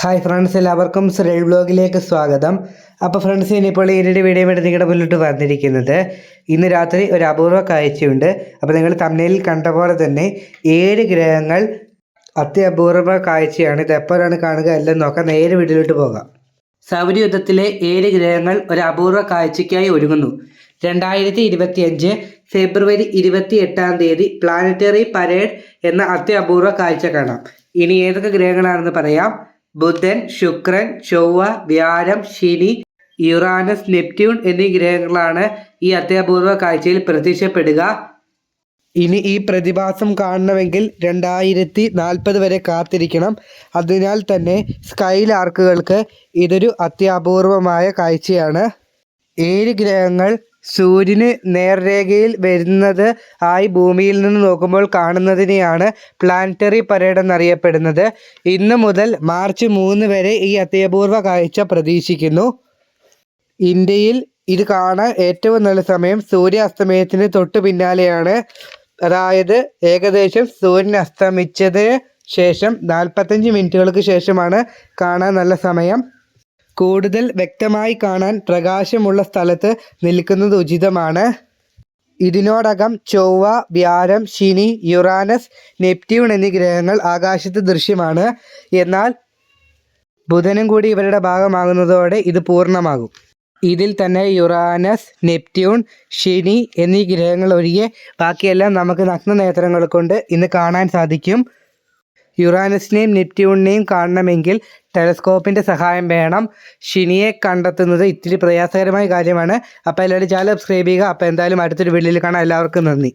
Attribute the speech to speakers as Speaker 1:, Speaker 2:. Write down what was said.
Speaker 1: Hi friends, എല്ലാവർക്കും സുരേഷ് ബ്ലോഗിലേക്ക് സ്വാഗതം. അപ്പോൾ ഫ്രണ്ട്സ്, ഇനിയിപ്പോൾ ഈയൊരു വീഡിയോ വേണ്ടി നിങ്ങളുടെ മുന്നിലോട്ട് വന്നിരിക്കുന്നത് ഇന്ന് രാത്രി ഒരു അപൂർവ കാഴ്ചയുണ്ട്. അപ്പോൾ നിങ്ങൾ തമ്മിലിൽ കണ്ട പോലെ തന്നെ 7 ഗ്രഹങ്ങൾ അത്യപൂർവ കാഴ്ചയാണ്. ഇത് എപ്പോഴാണ് കാണുക എല്ലാം നോക്കാം. നേരെ വീഡിയോയിലോട്ട് പോകാം. സൗരയൂഥത്തിലെ 7 ഗ്രഹങ്ങൾ ഒരു അപൂർവ കാഴ്ചയ്ക്കായി ഒരുങ്ങുന്നു. 2025 ഫെബ്രുവരി 28-ാം തീയതി പ്ലാനറ്ററി പരേഡ് എന്ന അത്യപൂർവ കാഴ്ച കാണാം. ഇനി ഏതൊക്കെ ഗ്രഹങ്ങളാണെന്ന് പറയാം. ബുധൻ, ശുക്രൻ, ചൊവ്വ, വ്യാഴം, ശനി, യുറാനസ്, നെപ്റ്റ്യൂൺ എന്നീ ഗ്രഹങ്ങളാണ് ഈ അത്യപൂർവ കാഴ്ചയിൽ പ്രത്യക്ഷപ്പെടുക. ഇനി ഈ പ്രതിഭാസം കാണണമെങ്കിൽ 2040 വരെ കാത്തിരിക്കണം. അതിനാൽ തന്നെ സ്കൈ ലാർക്കുകൾക്ക് ഇതൊരു അത്യപൂർവമായ കാഴ്ചയാണ്. 7 ഗ്രഹങ്ങൾ സൂര്യന് നേർരേഖയിൽ വരുന്നത് ആയി ഭൂമിയിൽ നിന്ന് നോക്കുമ്പോൾ കാണുന്നതിനെയാണ് പ്ലാനറ്ററി പരേഡ് എന്നറിയപ്പെടുന്നത്. ഇന്ന് മുതൽ മാർച്ച് 3 വരെ ഈ അത്യപൂർവ കാഴ്ച പ്രതീക്ഷിക്കുന്നു. ഇന്ത്യയിൽ ഇത് കാണാൻ ഏറ്റവും നല്ല സമയം സൂര്യാസ്തമയത്തിന് തൊട്ടു പിന്നാലെയാണ്. അതായത് ഏകദേശം സൂര്യൻ അസ്തമിച്ചതിന് ശേഷം 45 മിനിറ്റുകൾക്ക് ശേഷമാണ് കാണാൻ നല്ല സമയം. കൂടുതൽ വ്യക്തമായി കാണാൻ പ്രകാശമുള്ള സ്ഥലത്ത് നിൽക്കുന്നത് ഉചിതമാണ്. ഇതിനോടകം ചൊവ്വ, വ്യാഴം, ശനി, യുറാനസ്, നെപ്റ്റ്യൂൺ എന്നീ ഗ്രഹങ്ങൾ ആകാശത്ത് ദൃശ്യമാണ്. എന്നാൽ ബുധനും കൂടി ഇവരുടെ ഭാഗമാകുന്നതോടെ ഇത് പൂർണ്ണമാകും. ഇതിൽ തന്നെ യുറാനസ്, നെപ്റ്റ്യൂൺ, ശനി എന്നീ ഗ്രഹങ്ങൾ ഒഴികെ ബാക്കിയെല്ലാം നമുക്ക് നഗ്നനേത്രങ്ങൾ കൊണ്ട് ഇന്ന് കാണാൻ സാധിക്കും. യുറാനസിനെയും നെപ്റ്റ്യൂണിനെയും കാണണമെങ്കിൽ ടെലസ്കോപ്പിൻ്റെ സഹായം വേണം. ശനിയെ കണ്ടെത്തുന്നത് ഇത്തിരി പ്രയാസകരമായ കാര്യമാണ്. അപ്പോൾ എല്ലാവരും ചാനൽ സബ്സ്ക്രൈബ് ചെയ്യുക. അപ്പോൾ എന്തായാലും അടുത്തൊരു വീഡിയോയിൽ കാണാം. എല്ലാവർക്കും നന്ദി.